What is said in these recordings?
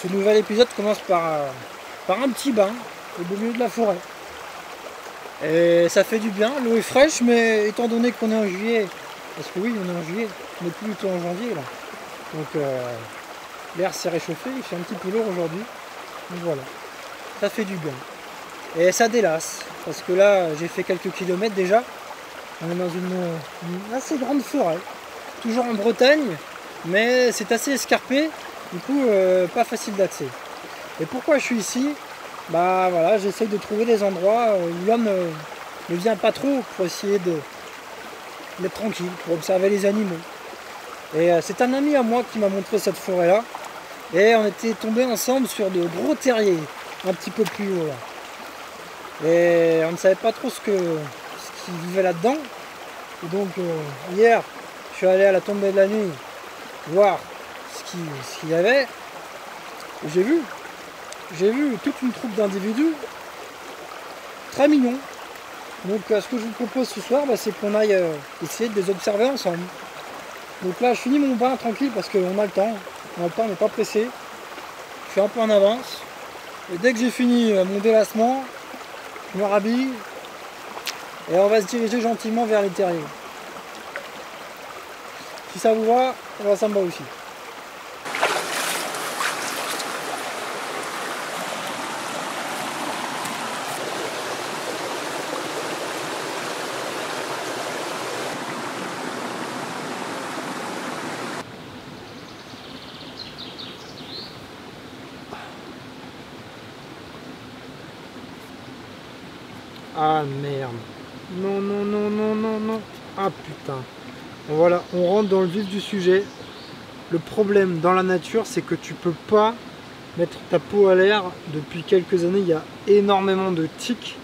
Ce nouvel épisode commence par un petit bain au beau milieu de la forêt. Et ça fait du bien, l'eau est fraîche, mais étant donné qu'on est en juillet, parce que oui, on est en juillet, on n'est plus du tout en janvier là. Donc l'air s'est réchauffé, il fait un petit peu lourd aujourd'hui. Donc voilà, ça fait du bien. Et ça délasse, parce que là j'ai fait quelques kilomètres déjà. On est dans une assez grande forêt, toujours en Bretagne, mais c'est assez escarpé, du coup pas facile d'accès. Et pourquoi je suis ici? Bah voilà, j'essaye de trouver des endroits où l'homme ne vient pas trop pour essayer d'être tranquille, pour observer les animaux. Et c'est un ami à moi qui m'a montré cette forêt-là. Et on était tombés ensemble sur de gros terriers, un petit peu plus haut là. Et on ne savait pas trop ce qui vivait là-dedans. Et donc hier, je suis allé à la tombée de la nuit voir ce qu'il y avait. Et j'ai vu toute une troupe d'individus très mignons. Donc ce que je vous propose ce soir, c'est qu'on aille essayer de les observer ensemble. Donc là je finis mon bain tranquille parce qu'on a le temps. On n'est pas pressé. Je suis un peu en avance. Et dès que j'ai fini mon délassement, je me rhabille et on va se diriger gentiment vers les terriers. Si ça vous va, ça me va aussi. Ah merde. Non, non, non, non, non, non. Ah putain. Bon, voilà, on rentre dans le vif du sujet. Le problème dans la nature, c'est que tu peux pas mettre ta peau à l'air. Depuis quelques années, il y a énormément de tiques.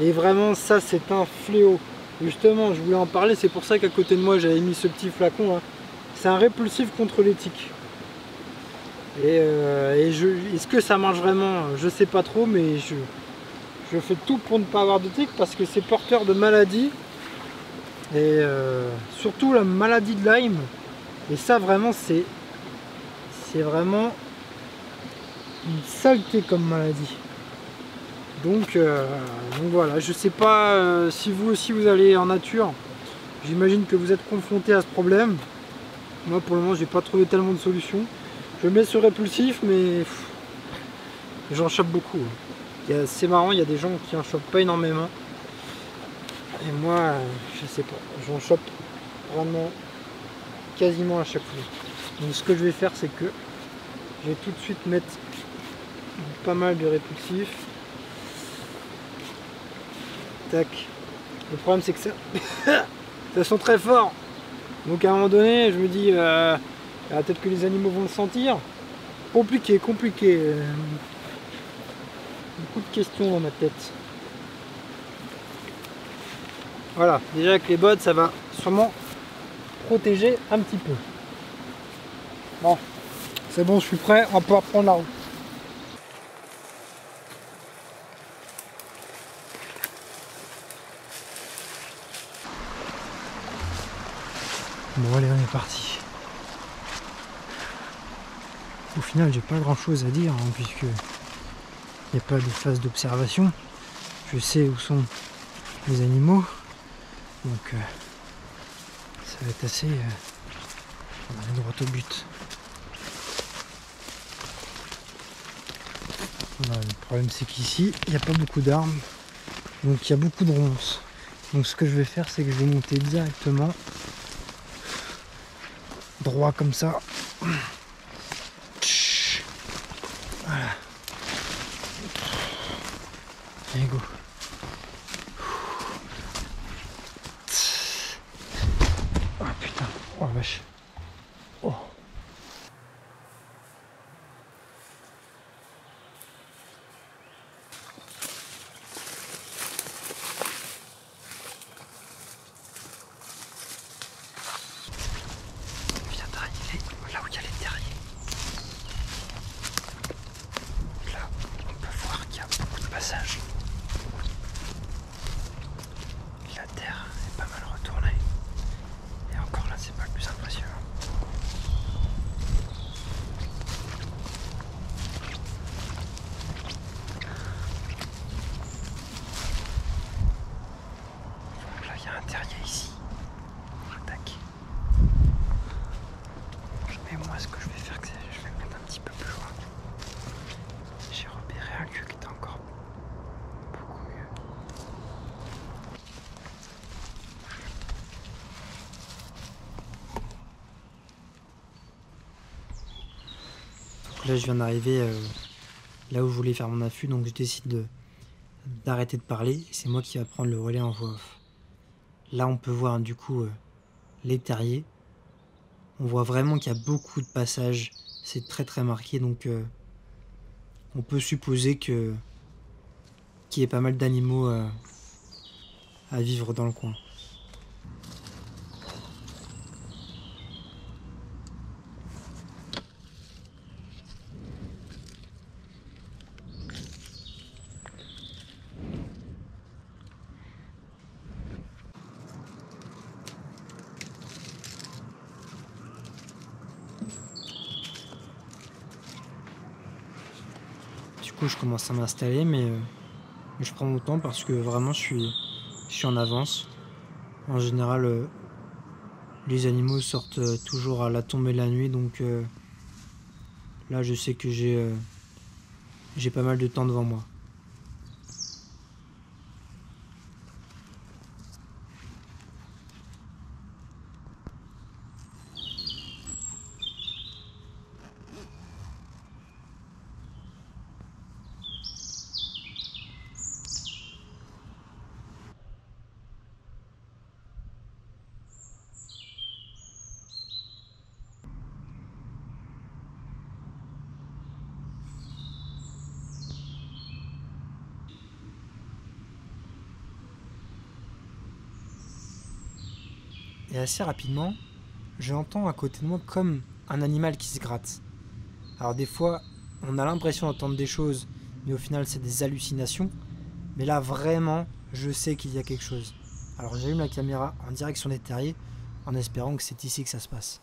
Et vraiment, ça, c'est un fléau. Justement, je voulais en parler. C'est pour ça qu'à côté de moi, j'avais mis ce petit flacon là. C'est un répulsif contre les tiques. Et est-ce que ça marche vraiment? Je sais pas trop, mais je fais tout pour ne pas avoir de tiques parce que c'est porteur de maladies et surtout la maladie de Lyme. Et ça vraiment c'est vraiment une saleté comme maladie. Donc voilà, je sais pas si vous aussi vous allez en nature. J'imagine que vous êtes confronté à ce problème. Moi pour le moment j'ai pas trouvé tellement de solutions. Je mets ce répulsif mais j'en chope beaucoup. C'est marrant, il y a des gens qui en chopent pas énormément. Et moi, je sais pas, j'en chope vraiment quasiment à chaque fois. Donc ce que je vais faire, c'est que je vais tout de suite mettre pas mal de répulsif. Tac. Le problème, c'est que ça sent très fort. Donc à un moment donné, je me dis, peut-être que les animaux vont le sentir. Compliqué. Beaucoup de questions dans ma tête. Voilà, déjà avec les bottes, ça va sûrement protéger un petit peu. Bon, c'est bon, je suis prêt, on peut reprendre la route. Bon allez, on est parti. Au final, j'ai pas grand chose à dire, puisque il n'y a pas de phase d'observation. Je sais où sont les animaux. Donc ça va être assez... on va aller droit au but. Voilà, le problème c'est qu'ici, il n'y a pas beaucoup d'arbres. Donc il y a beaucoup de ronces. Donc ce que je vais faire, c'est que je vais monter directement droit comme ça. Voilà. Allez, go. Oh putain, oh vache. Oh. On vient d'arriver là où il y a les terriers. Là, on peut voir qu'il y a beaucoup de passages. Là, je viens d'arriver là où je voulais faire mon affût, donc je décide d'arrêter de parler. C'est moi qui va prendre le relais en voix off. Là, on peut voir du coup les terriers. On voit vraiment qu'il y a beaucoup de passages. C'est très très marqué, donc on peut supposer qu'il y ait pas mal d'animaux à vivre dans le coin. Du coup, je commence à m'installer, mais je prends mon temps parce que vraiment, je suis en avance. En général, les animaux sortent toujours à la tombée de la nuit, donc là, je sais que j'ai pas mal de temps devant moi. Et assez rapidement, j'entends à côté de moi comme un animal qui se gratte. Alors des fois, on a l'impression d'entendre des choses, mais au final, c'est des hallucinations. Mais là, vraiment, je sais qu'il y a quelque chose. Alors j'allume la caméra en direction des terriers, en espérant que c'est ici que ça se passe.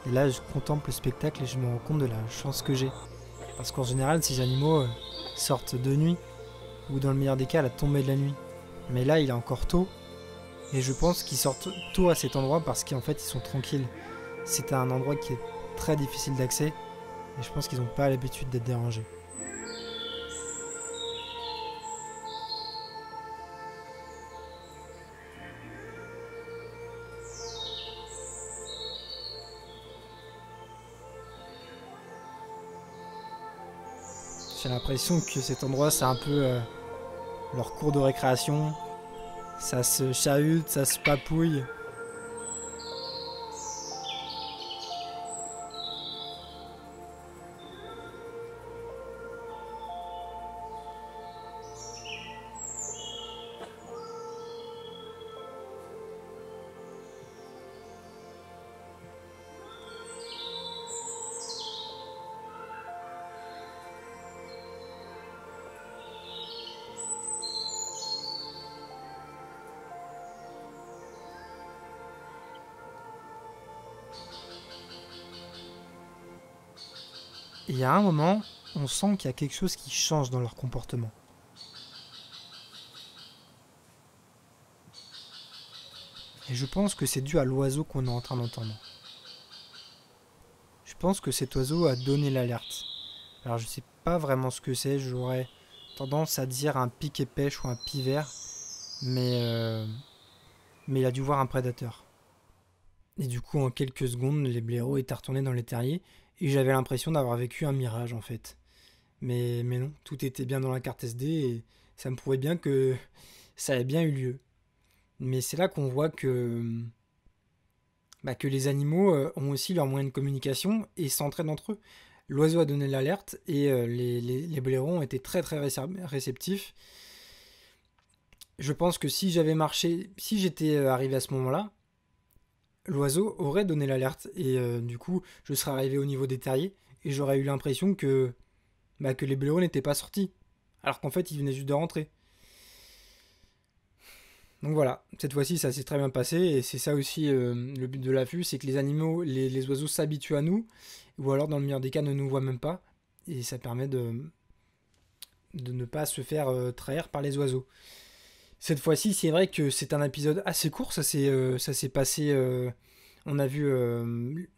Et là, je contemple le spectacle et je me rends compte de la chance que j'ai. Parce qu'en général, ces animaux sortent de nuit, ou dans le meilleur des cas, à la tombée de la nuit. Mais là, il est encore tôt, et je pense qu'ils sortent tôt à cet endroit parce qu'en fait, ils sont tranquilles. C'est un endroit qui est très difficile d'accès, et je pense qu'ils n'ont pas l'habitude d'être dérangés. J'ai l'impression que cet endroit, c'est un peu leur cours de récréation. Ça se chahute, ça se papouille. Et il y a un moment, on sent qu'il y a quelque chose qui change dans leur comportement. Et je pense que c'est dû à l'oiseau qu'on est en train d'entendre. Je pense que cet oiseau a donné l'alerte. Alors je sais pas vraiment ce que c'est, j'aurais tendance à dire un pic-et-pêche ou un pivert, mais il a dû voir un prédateur. Et du coup, en quelques secondes, les blaireaux étaient retournés dans les terriers, et j'avais l'impression d'avoir vécu un mirage en fait. Mais non, tout était bien dans la carte SD, et ça me prouvait bien que ça avait bien eu lieu. Mais c'est là qu'on voit que les animaux ont aussi leurs moyens de communication et s'entraident entre eux. l'oiseau a donné l'alerte et les blaireaux ont été très très réceptifs. Je pense que si j'avais marché, si j'étais arrivé à ce moment-là, l'oiseau aurait donné l'alerte et du coup je serais arrivé au niveau des terriers et j'aurais eu l'impression que les blaireaux n'étaient pas sortis alors qu'en fait ils venaient juste de rentrer. Donc voilà, cette fois-ci ça s'est très bien passé et c'est ça aussi le but de l'affût, c'est que les animaux, les oiseaux s'habituent à nous ou alors dans le meilleur des cas ne nous voient même pas et ça permet de ne pas se faire trahir par les oiseaux. Cette fois-ci, c'est vrai que c'est un épisode assez court, ça s'est passé, on a vu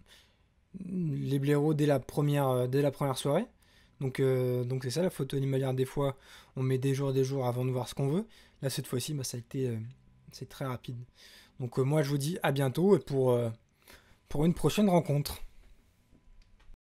les blaireaux dès la première soirée. Donc c'est ça la photo animalière, des fois on met des jours avant de voir ce qu'on veut. Là cette fois-ci, ça a été c'est très rapide. Donc moi je vous dis à bientôt et pour une prochaine rencontre.